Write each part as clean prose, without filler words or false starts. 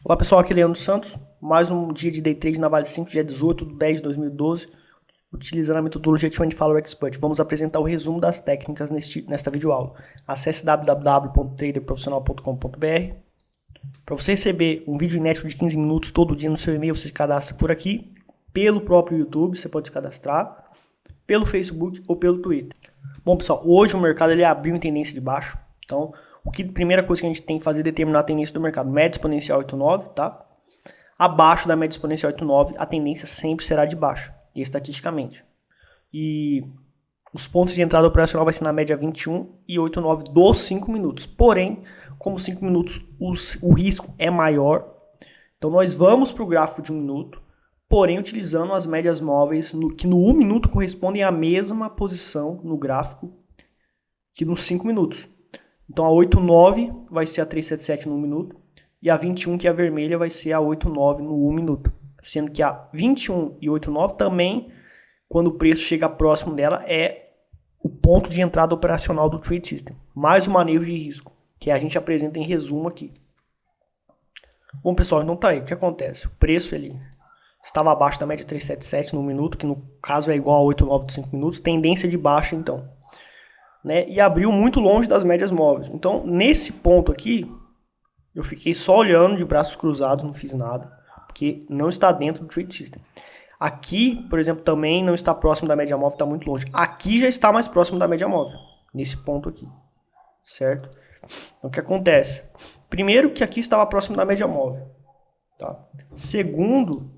Olá pessoal, aqui é Leandro Santos, mais um dia de Day Trade na Vale 5, dia 18/10/2012, utilizando a metodologia 24 Expert. Vamos apresentar o resumo das técnicas nesta videoaula. Acesse www.traderprofissional.com.br. Para você receber um vídeo inédito de 15 minutos todo dia no seu e-mail, você se cadastra por aqui, pelo próprio YouTube, você pode se cadastrar, pelo Facebook ou pelo Twitter. Bom pessoal, hoje o mercado ele abriu em tendência de baixo, então primeira coisa que a gente tem que fazer é determinar a tendência do mercado. Média exponencial 8,9, tá? Abaixo da média exponencial 8,9, a tendência sempre será de baixa, estatisticamente. E os pontos de entrada operacional vai ser na média 21 e 8,9 dos 5 minutos. Porém, como 5 minutos o risco é maior, então nós vamos para o gráfico de 1 minuto, porém utilizando as médias móveis, que no 1 minuto correspondem à mesma posição no gráfico que nos 5 minutos. Então a 8,9 vai ser a 377 no 1 minuto e a 21, que é a vermelha, vai ser a 8,9 no 1 minuto. Sendo que a 21 e 8,9 também, quando o preço chega próximo dela, é o ponto de entrada operacional do Trade System. Mais um manejo de risco, que a gente apresenta em resumo aqui. Bom pessoal, então tá aí, o que acontece? O preço ele estava abaixo da média 377 no 1 minuto, que no caso é igual a 8,9 dos 5 minutos, tendência de baixa então. Né, e abriu muito longe das médias móveis. Então, nesse ponto aqui, eu fiquei só olhando de braços cruzados, não fiz nada, porque não está dentro do Trade System. Aqui, por exemplo, também não está próximo da média móvel, está muito longe. Aqui já está mais próximo da média móvel, nesse ponto aqui, certo? Então, o que acontece? Primeiro, que aqui estava próximo da média móvel. Tá? Segundo,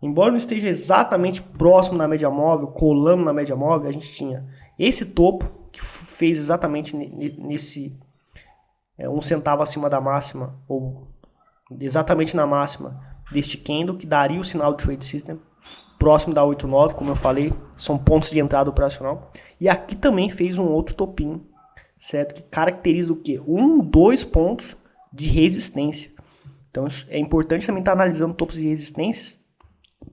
embora não esteja exatamente próximo da média móvel, colando na média móvel, a gente tinha esse topo, que fez exatamente nesse 1 centavo acima da máxima, ou exatamente na máxima deste candle, que daria o sinal do Trade System, próximo da 8,9, como eu falei, são pontos de entrada operacional. E aqui também fez um outro topinho, certo? Que caracteriza o quê? 2 pontos de resistência. Então é importante também estar analisando topos de resistência,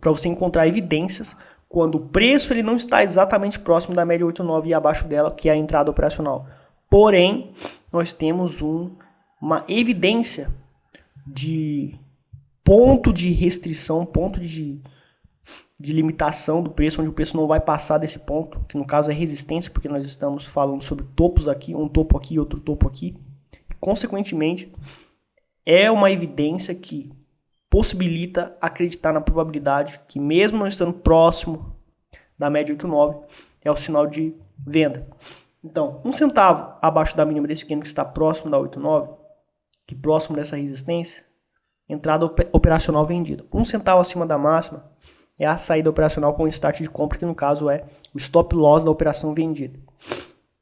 para você encontrar evidências quando o preço ele não está exatamente próximo da média 8,9 e abaixo dela, que é a entrada operacional. Porém, nós temos uma evidência de ponto de restrição, ponto de limitação do preço, onde o preço não vai passar desse ponto, que no caso é resistência, porque nós estamos falando sobre topos aqui, um topo aqui, outro topo aqui. Consequentemente, é uma evidência que possibilita acreditar na probabilidade que, mesmo não estando próximo da média 8,9, é o sinal de venda. Então, 1 centavo abaixo da mínima desse candle, que está próximo da 8,9, que próximo dessa resistência, entrada operacional vendida. 1 centavo acima da máxima é a saída operacional com start de compra, que no caso é o stop loss da operação vendida.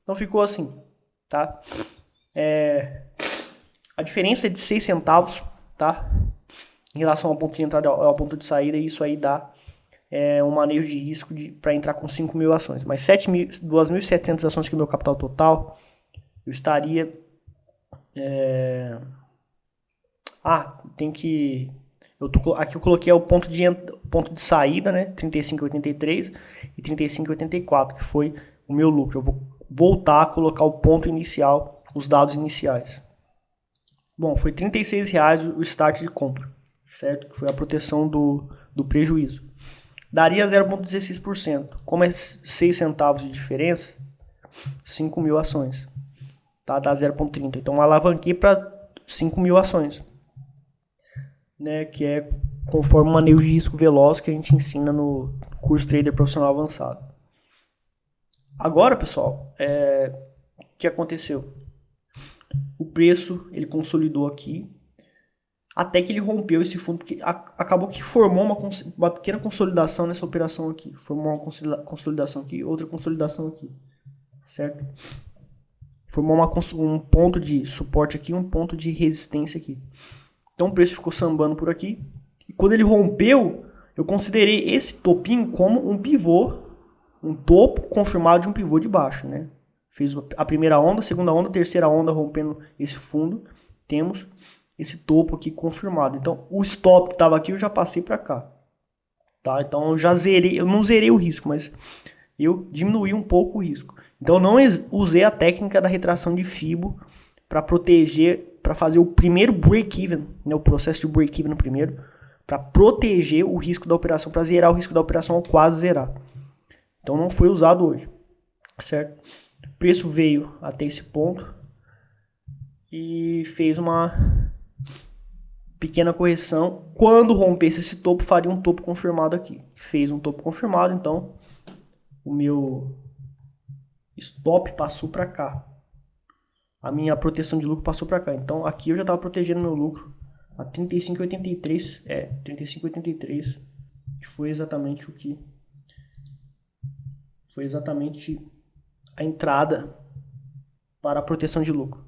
Então ficou assim, tá? A diferença é de 6 centavos, tá? Em relação ao ponto de entrada e ao ponto de saída, e isso aí dá um manejo de risco para entrar com 5 mil ações. Mas 2.700 ações, que é o meu capital total, eu estaria... aqui eu coloquei o ponto de saída, né? 35,83 e 35,84, que foi o meu lucro. Eu vou voltar a colocar o ponto inicial, os dados iniciais. Bom, foi R$ 36,00 o start de compra, certo? Que foi a proteção do prejuízo. Daria 0,16%. Como é 6 centavos de diferença, 5 mil ações. Tá? Dá 0,30. Então alavanquei para 5 mil ações. Né? Que é conforme o manejo de risco veloz que a gente ensina no curso Trader Profissional Avançado. Agora, pessoal, o que aconteceu? O preço ele consolidou aqui, até que ele rompeu esse fundo, porque acabou que formou uma pequena consolidação nessa operação aqui. Formou uma consolidação aqui, outra consolidação aqui, certo? Formou um ponto de suporte aqui, um ponto de resistência aqui. Então o preço ficou sambando por aqui. E quando ele rompeu, eu considerei esse topinho como um pivô, um topo confirmado de um pivô de baixo, né? Fez a primeira onda, a segunda onda, a terceira onda rompendo esse fundo. Temos esse topo aqui confirmado. Então, o stop que estava aqui eu já passei para cá. Tá? Então, eu não zerei o risco, mas eu diminuí um pouco o risco. Então, eu não usei a técnica da retração de Fibo para proteger, para fazer o primeiro break-even, né, o processo de break-even no primeiro, para proteger o risco da operação, para zerar o risco da operação ou quase zerar. Então não foi usado hoje, certo? O preço veio até esse ponto e fez uma pequena correção. Quando rompesse esse topo, faria um topo confirmado aqui. Fez um topo confirmado, então o meu stop passou para cá. A minha proteção de lucro passou para cá. Então aqui eu já estava protegendo meu lucro a 35,83. 35,83. E foi exatamente o que... Foi exatamente a entrada para a proteção de lucro.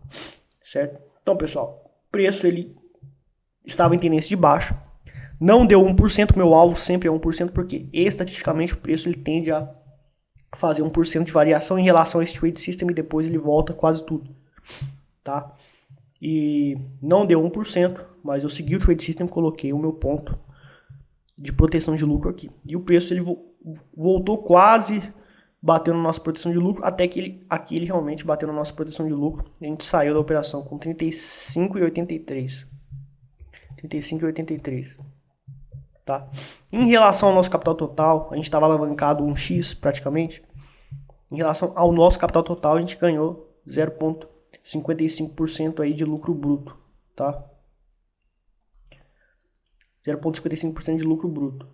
Certo? Então, pessoal, o preço ele estava em tendência de baixa. Não deu 1%, meu alvo sempre é 1%, porque estatisticamente o preço ele tende a fazer 1% de variação em relação a esse trade system e depois ele volta quase tudo. Tá? E não deu 1%, mas eu segui o trade system e coloquei o meu ponto de proteção de lucro aqui. E o preço ele voltou quase bateu na nossa proteção de lucro, até que aqui ele realmente bateu na nossa proteção de lucro. A gente saiu da operação com 35,83. 35,83. Tá? Em relação ao nosso capital total, a gente estava alavancado 1x praticamente. Em relação ao nosso capital total, a gente ganhou 0,55% aí de lucro bruto, tá? 0,55% de lucro bruto.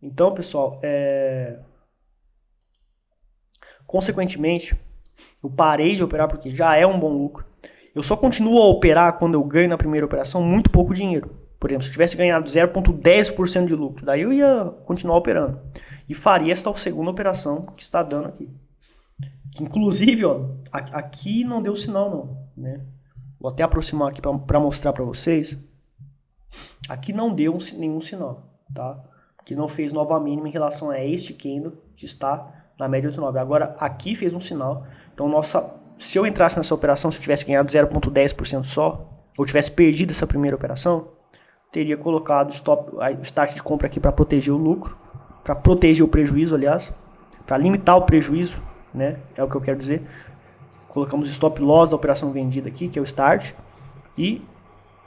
Então, pessoal, consequentemente, eu parei de operar porque já é um bom lucro. Eu só continuo a operar quando eu ganho na primeira operação muito pouco dinheiro. Por exemplo, se eu tivesse ganhado 0,10% de lucro, daí eu ia continuar operando. E faria esta segunda operação que está dando aqui. Que, inclusive, ó, aqui não deu sinal não, né? Vou até aproximar aqui para mostrar para vocês. Aqui não deu nenhum sinal, tá? Porque não fez nova mínima em relação a este candle que está na média 89. Agora aqui fez um sinal. Então se eu entrasse nessa operação, se eu tivesse ganhado 0,10% só, ou tivesse perdido essa primeira operação, teria colocado o start de compra aqui para proteger o lucro, para proteger o prejuízo, aliás, para limitar o prejuízo, né? É o que eu quero dizer. Colocamos o stop loss da operação vendida aqui, que é o start, e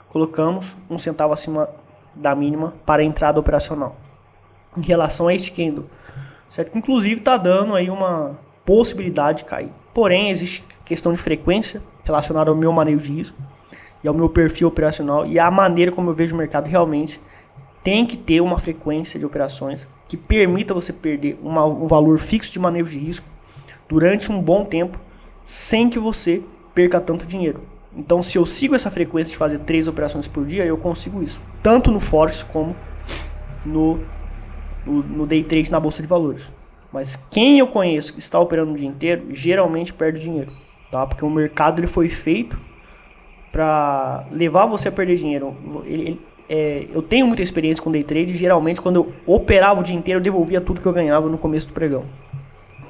colocamos 1 centavo acima da mínima para a entrada operacional. Em relação a este candle, certo? Que inclusive está dando aí uma possibilidade de cair. Porém, existe questão de frequência relacionada ao meu manejo de risco e ao meu perfil operacional e a maneira como eu vejo o mercado. Realmente tem que ter uma frequência de operações que permita você perder um valor fixo de manejo de risco durante um bom tempo sem que você perca tanto dinheiro. Então, se eu sigo essa frequência de fazer 3 operações por dia, eu consigo isso, tanto no Forex como no day trade na bolsa de valores. Mas quem eu conheço que está operando o dia inteiro, geralmente perde dinheiro, tá? Porque o mercado ele foi feito para levar você a perder dinheiro. Eu tenho muita experiência com day trade e geralmente quando eu operava o dia inteiro, eu devolvia tudo que eu ganhava no começo do pregão.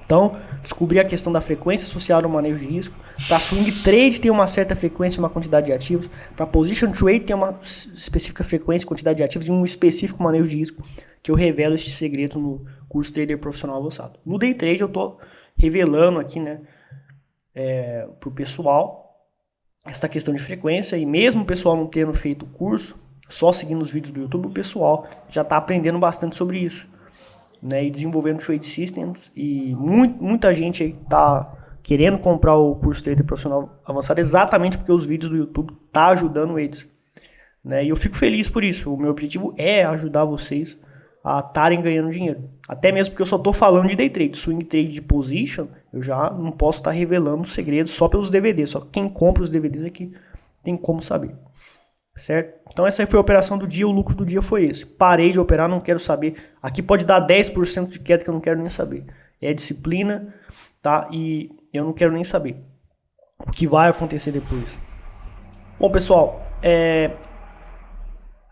Então, descobri a questão da frequência associada ao manejo de risco. Para swing trade tem uma certa frequência e uma quantidade de ativos. Para position trade tem uma específica frequência e quantidade de ativos e um específico manejo de risco, que eu revelo estes segredos no curso Trader Profissional Avançado. No day trade eu estou revelando aqui, né, para o pessoal esta questão de frequência, e mesmo o pessoal não tendo feito o curso, só seguindo os vídeos do YouTube, o pessoal já está aprendendo bastante sobre isso, né, e desenvolvendo trade systems, e muita gente aí está querendo comprar o curso Trader Profissional Avançado exatamente porque os vídeos do YouTube tá ajudando eles, né, e eu fico feliz por isso. O meu objetivo é ajudar vocês a estarem ganhando dinheiro, até mesmo porque eu só estou falando de day trade. Swing trade de position eu já não posso estar revelando segredos só pelos DVDs, só quem compra os DVDs aqui tem como saber, certo? Então essa aí foi a operação do dia, o lucro do dia foi esse. Parei de operar, não quero saber. Aqui pode dar 10% de queda que eu não quero nem saber. É disciplina, tá? E eu não quero nem saber o que vai acontecer depois. Bom, pessoal,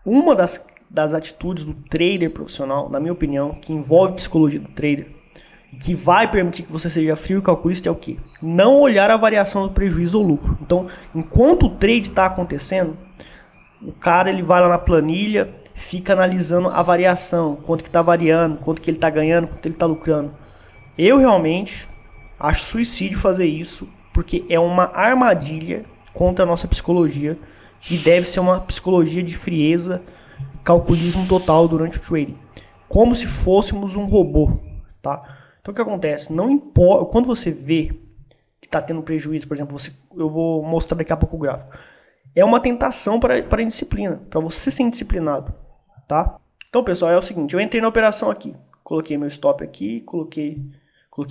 uma das atitudes do trader profissional, na minha opinião, que envolve psicologia do trader, que vai permitir que você seja frio e calculista, é o quê? Não olhar a variação do prejuízo ou lucro. Então, enquanto o trade está acontecendo, o cara ele vai lá na planilha, fica analisando a variação, quanto que está variando, quanto que ele está ganhando, quanto ele está lucrando. Eu realmente acho suicídio fazer isso, porque é uma armadilha contra a nossa psicologia, que deve ser uma psicologia de frieza e calculismo total durante o trading. Como se fôssemos um robô, tá? Então o que acontece? Não importa, quando você vê que está tendo prejuízo, por exemplo, eu vou mostrar daqui a pouco o gráfico. É uma tentação para a indisciplina, para você ser indisciplinado, tá? Então, pessoal, é o seguinte, eu entrei na operação aqui, coloquei meu stop aqui, coloquei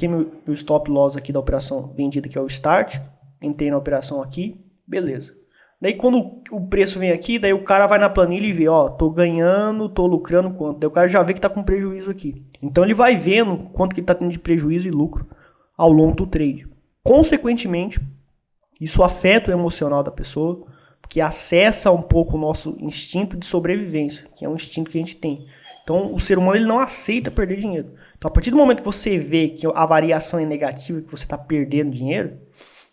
meu stop loss aqui da operação vendida, que é o start, entrei na operação aqui, beleza. Daí quando o preço vem aqui, daí o cara vai na planilha e vê, ó, tô ganhando, tô lucrando quanto. Daí o cara já vê que tá com prejuízo aqui. Então ele vai vendo quanto que ele tá tendo de prejuízo e lucro ao longo do trade. Consequentemente, isso afeta o emocional da pessoa, porque acessa um pouco o nosso instinto de sobrevivência, que é um instinto que a gente tem. Então o ser humano ele não aceita perder dinheiro. Então a partir do momento que você vê que a variação é negativa, que você está perdendo dinheiro,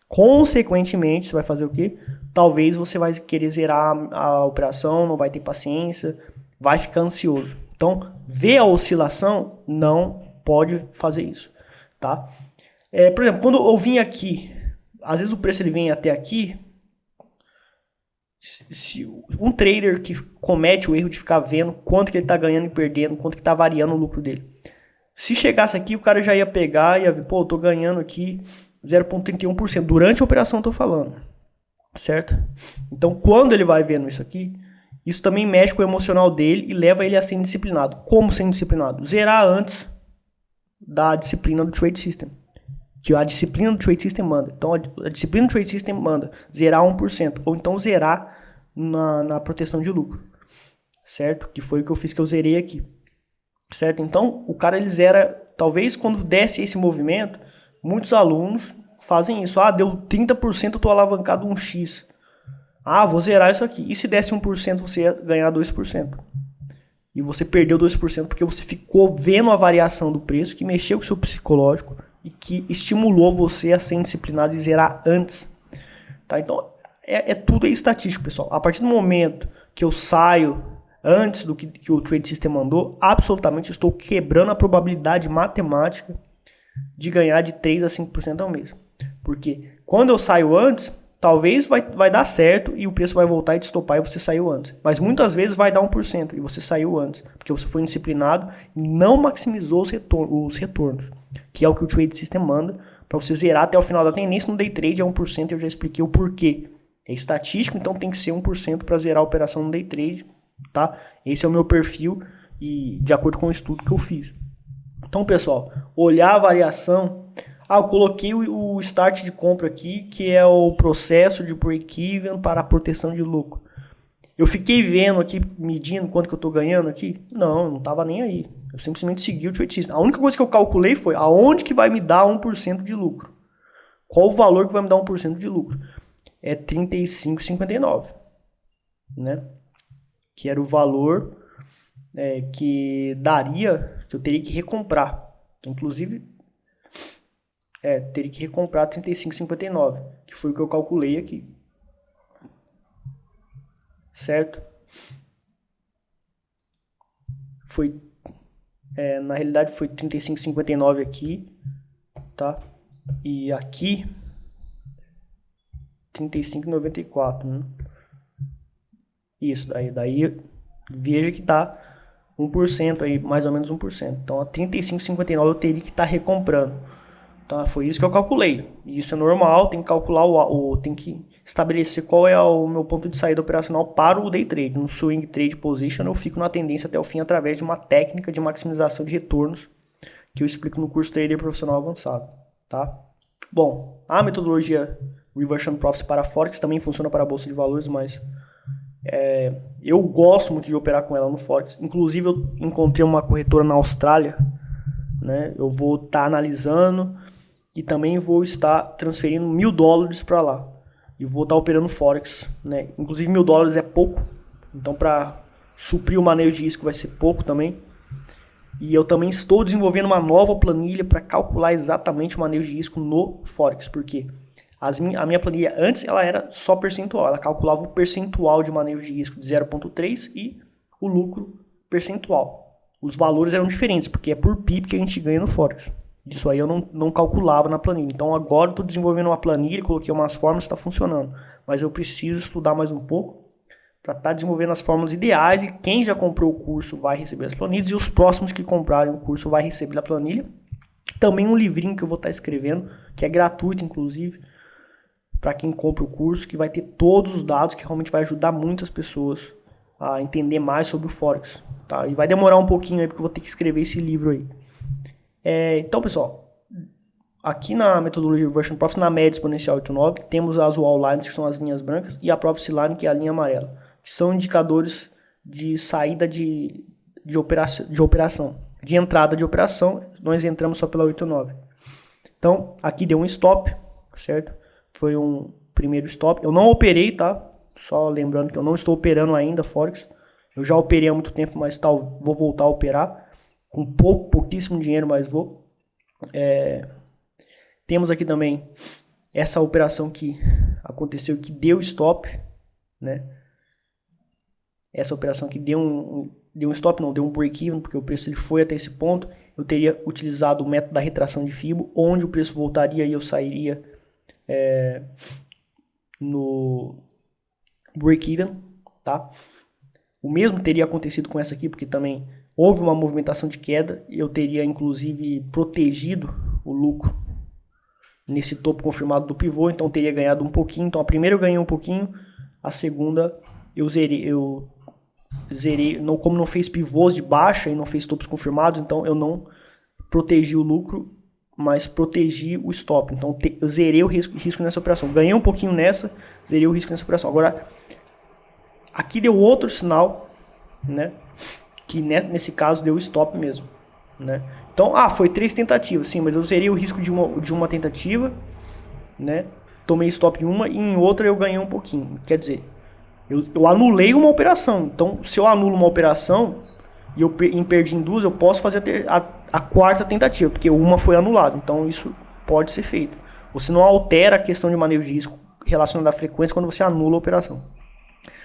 consequentemente você vai fazer o quê? Talvez você vai querer zerar a operação, não vai ter paciência, vai ficar ansioso. Então, ver a oscilação, não pode fazer isso, tá? Por exemplo, quando eu vim aqui, às vezes o preço ele vem até aqui, se um trader que comete o erro de ficar vendo quanto que ele está ganhando e perdendo, quanto que está variando o lucro dele. Se chegasse aqui, o cara já ia pegar e ia ver, pô, eu tô ganhando aqui 0,31%. Durante a operação eu tô falando, certo? Então, quando ele vai vendo isso aqui, isso também mexe com o emocional dele e leva ele a ser indisciplinado. Como ser indisciplinado? Zerar antes da disciplina do Trade System. Que a disciplina do Trade System manda. Então, a disciplina do Trade System manda zerar 1%. Ou então zerar na proteção de lucro. Certo? Que foi o que eu fiz, que eu zerei aqui. Certo? Então, o cara ele zera, talvez quando desce esse movimento, muitos alunos fazem isso. Ah, deu 30%, eu tô alavancado 1x. Ah, vou zerar isso aqui. E se desse 1%, você ia ganhar 2%. E você perdeu 2% porque você ficou vendo a variação do preço, que mexeu com o seu psicológico e que estimulou você a ser indisciplinado e zerar antes. Tá? Então, tudo é estatístico, pessoal. A partir do momento que eu saio antes do que o Trade System mandou, absolutamente estou quebrando a probabilidade matemática de ganhar de 3 a 5% ao mês. Porque quando eu saio antes, talvez vai dar certo e o preço vai voltar e te estopar e você saiu antes. Mas muitas vezes vai dar 1% e você saiu antes. Porque você foi indisciplinado e não maximizou os retornos. Que é o que o Trade System manda para você zerar até o final da tendência. No Day Trade é 1%, eu já expliquei o porquê. É estatístico, então tem que ser 1% para zerar a operação no Day Trade. Tá? Esse é o meu perfil e de acordo com o estudo que eu fiz. Então, pessoal, olhar a variação. Eu coloquei o start de compra aqui, que é o processo de break-even para a proteção de lucro. Eu fiquei vendo aqui, medindo quanto que eu estou ganhando aqui? Não estava nem aí. Eu simplesmente segui o Trade System. A única coisa que eu calculei foi aonde que vai me dar 1% de lucro. Qual o valor que vai me dar 1% de lucro? É 35,59, né? Que era o valor que daria, que eu teria que recomprar. Inclusive, teria que recomprar 35,59, que foi o que eu calculei aqui. Certo? Foi, na realidade foi 35,59 aqui, tá? E aqui 35,94, né? Isso, daí veja que tá 1% aí, mais ou menos 1%. Então a 35,59 eu teria que estar recomprando. Tá? Foi isso que eu calculei. E isso é normal, tem que calcular tem que estabelecer qual é o meu ponto de saída operacional para o day trade. No swing trade position eu fico na tendência até o fim através de uma técnica de maximização de retornos que eu explico no curso Trader Profissional Avançado, tá? Bom, a metodologia Reversion Profits para Forex também funciona para a Bolsa de Valores, mas eu gosto muito de operar com ela no Forex. Inclusive eu encontrei uma corretora na Austrália, né? Eu vou estar analisando e também vou estar transferindo $1.000 para lá. E vou estar operando Forex, né? Inclusive $1.000 é pouco, então para suprir o manejo de risco vai ser pouco também. E eu também estou desenvolvendo uma nova planilha para calcular exatamente o manejo de risco no Forex, porque a minha planilha antes ela era só percentual, ela calculava o percentual de manejo de risco de 0,3 e o lucro percentual. Os valores eram diferentes, porque é por PIB que a gente ganha no Forex, Isso aí eu não calculava na planilha. Então agora eu estou desenvolvendo uma planilha, coloquei umas fórmulas, está funcionando. Mas eu preciso estudar mais um pouco para estar desenvolvendo as fórmulas ideais, e quem já comprou o curso vai receber as planilhas, e os próximos que comprarem o curso vai receber a planilha. Também um livrinho que eu vou estar escrevendo, que é gratuito inclusive, para quem compra o curso, que vai ter todos os dados, que realmente vai ajudar muitas pessoas a entender mais sobre o Forex. Tá? E vai demorar um pouquinho aí, porque eu vou ter que escrever esse livro aí. Então, pessoal, aqui na metodologia Reversion Profit, na média exponencial 8,9, temos as wall lines, que são as linhas brancas, e a Profit Line, que é a linha amarela, que são indicadores de saída de operação, de entrada de operação. Nós entramos só pela 8,9. Então, aqui deu um stop, certo? Foi um primeiro stop. Eu não operei, tá? Só lembrando que eu não estou operando ainda Forex. Eu já operei há muito tempo, mas vou voltar a operar. Com pouquíssimo dinheiro, mas vou. Temos aqui também essa operação que aconteceu, que deu stop, né? Essa operação que deu um stop, não, deu um break-even, porque o preço ele foi até esse ponto. Eu teria utilizado o método da retração de Fibo, onde o preço voltaria e eu sairia no break-even, tá? O mesmo teria acontecido com essa aqui, porque também houve uma movimentação de queda e eu teria inclusive protegido o lucro nesse topo confirmado do pivô, então teria ganhado um pouquinho. Então a primeira eu ganhei um pouquinho, a segunda eu zerei, como não fez pivôs de baixa e não fez topos confirmados, então eu não protegi o lucro, mas protegi o stop. Então eu zerei o risco nessa operação. Ganhei um pouquinho nessa, zerei o risco nessa operação. Agora, aqui deu outro sinal, né? Que nesse caso deu stop mesmo, né? Então, foi 3 tentativas, sim, mas eu zerei o risco de uma tentativa, né? Tomei stop em uma e em outra eu ganhei um pouquinho. Quer dizer, eu anulei uma operação. Então, se eu anulo uma operação e eu perdi em duas, eu posso fazer a quarta tentativa, porque uma foi anulada. Então, isso pode ser feito. Você não altera a questão de manejo de risco relacionada à frequência quando você anula a operação.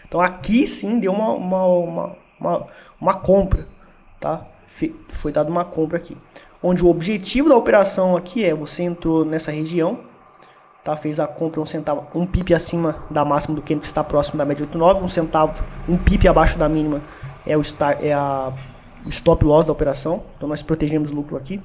Então, aqui sim deu uma compra, tá? Foi dada uma compra aqui, onde o objetivo da operação aqui você entrou nessa região, tá? Fez a compra um pip acima da máxima do candle, que está próximo da média 8,9, um centavo, um pip abaixo da mínima é o stop loss da operação. Então nós protegemos o lucro aqui,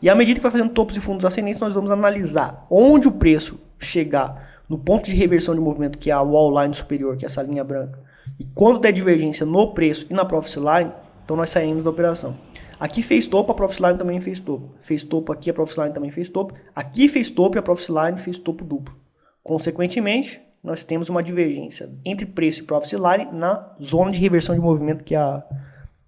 e à medida que vai fazendo topos e fundos ascendentes, nós vamos analisar onde o preço chegar no ponto de reversão de movimento, que é a wall line superior, que é essa linha branca, e quando der divergência no preço e na profit line, então nós saímos da operação. Aqui fez topo, a profit line também fez topo. Fez topo aqui, a profit line também fez topo. Aqui fez topo e a profit line fez topo duplo. Consequentemente, nós temos uma divergência entre preço e profit line na zona de reversão de movimento, que é a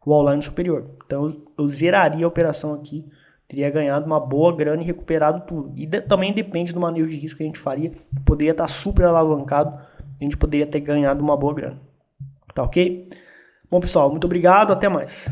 wall line superior. Então eu zeraria a operação aqui, teria ganhado uma boa grana e recuperado tudo. E também depende do manejo de risco que a gente faria. Poderia estar super alavancado, a gente poderia ter ganhado uma boa grana. Tá ok? Bom, pessoal, muito obrigado, até mais.